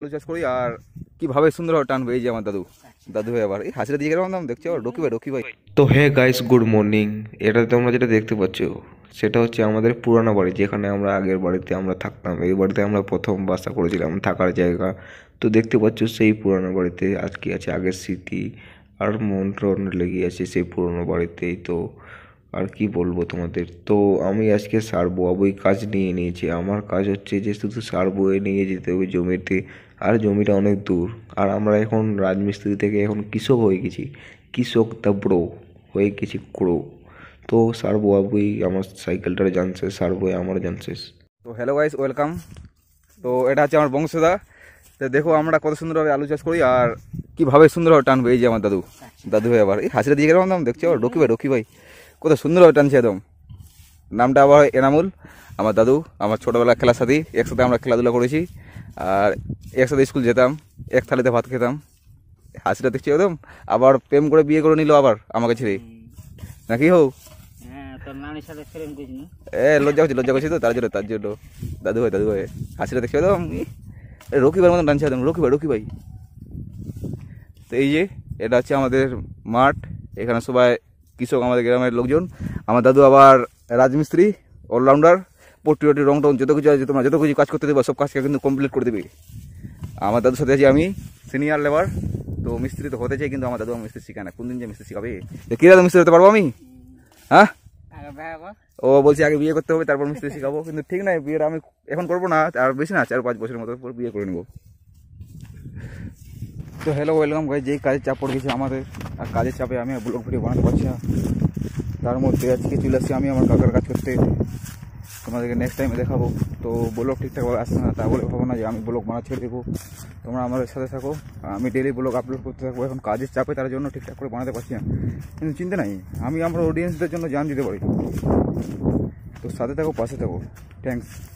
আলু চাষ করি আর কিভাবে সুন্দরভাবে টানবে এই যে আমার দাদু দাদু ভাই আবার এই হাসিটা দিয়ে গেলাম দেখছো আবার রকি ভাই। তো হে গাইস, গুড মর্নিং। এটা তোমরা যেটা দেখতে পাচ্ছ সেটা হচ্ছে আমাদের পুরানো বাড়ি, যেখানে আমরা আগের বাড়িতে আমরা থাকতাম। এই বাড়িতে আমরা প্রথম বাসা করেছিলাম, থাকার জায়গা। তো দেখতে পাচ্ছ সেই পুরানো বাড়িতে আজ কি আছে, আগের স্মৃতি আর মন টন লেগে আছে সেই পুরনো বাড়িতেই। তো আর কি বলবো তোমাদের, তো আমি আজকে সার বোয়াবই কাজ নিয়ে নিয়েছি। আমার কাজ হচ্ছে যে শুধু সার বয়ে নিয়ে যেতে হবে জমিতে, আর জমিটা অনেক দূর। আর আমরা এখন রাজমিস্ত্রি থেকে এখন কৃষক হয়ে গেছি, কৃষক দা ব্রো হয়ে গেছি ক্রো। তো সার বোয়াবই আমার সাইকেলটার জানছে, সার বয়ে আমার জানছিস। তো হ্যালো গাইস, ওয়েলকাম। তো এটা হচ্ছে আমার বংশধা। তো দেখো আমরা কত সুন্দরভাবে আলু চাষ করি আর কিভাবে সুন্দরভাবে টানবে এই যে আমার দাদু ভাই আবার এই হাসিটা দিয়ে গেলাম দেখছো আবার রকি ভাই কত সুন্দরভাবে টানছে একদম। নামটা আবার এনামুল, আমার দাদু, আমার ছোটোবেলার খেলার সাথী। একসাথে আমরা খেলাধুলা করেছি আর একসাথে স্কুল যেতাম, এক থালিতে ভাত খেতাম। হাসিটা দেখছি একদম। আবার প্রেম করে বিয়ে করে নিল আবার আমাকে ছেড়ে, নাকি হো? লজ্জা করছি তো তার জন্য দাদু ভাই হাসিটা দেখছি একদম রকি ভাইয়ের মতন টানছে একদম। রকি ভাই। তো এই যে এটা হচ্ছে আমাদের মাঠ, এখানে সবাই কৃষক, আমাদের গ্রামের লোকজন। আমার দাদু আবার রাজমিস্ত্রি, অলরাউন্ডার। পট্টি রং টং যত কিছু আছে, তোমরা যত কিছু কাজ করতে দেবো সব কাজকে কিন্তু কমপ্লিট করে দেবে। আমার দাদুর সাথে আছি আমি, সিনিয়র লেবার। তো মিস্ত্রি তো হতে চাই, কিন্তু আমার দাদু আমার মিস্ত্রি শিখায় না। কোন দিন যে মিস্ত্রি শিখাবে? কি দাদু মিস্ত্রি হতে পারবো আমি? হ্যাঁ, ও বলছি আগে বিয়ে করতে হবে তারপর মিস্ত্রি শিখাবো, কিন্তু ঠিক নাই, বিয়েটা আমি এখন করবো না, আর বেশি না 4-5 বছরের মতো পর বিয়ে করে নেবো। তো হ্যালো, ওয়েলকাম গাইস। যেই কাজের চাপ পড়ে গেছে আমাদের, আর কাজের চাপে আমি আর ব্লগ ভিডিও বানাতে পারছি না। তার মধ্যে আজকে চলে আসছি আমি আমার কাকার কাজ করতে। তোমাদেরকে নেক্সট টাইমে দেখাবো। তো ব্লগ ঠিকঠাকভাবে আসছে না, তা বলে ভাবো না যে আমি ব্লগ বানা ছেড়ে দেবো। তোমরা আমাদের সাথে থাকো, আমি ডেলি ব্লগ আপলোড করতে থাকবো। এখন কাজের চাপে তার জন্য ঠিকঠাক করে বানাতে পারছি না, কিন্তু চিন্তা নাই, আমি আমার অডিয়েন্সদের জন্য জান দিতে পারি। তো সাথে থাকো, পাশে থাকো। থ্যাংকস।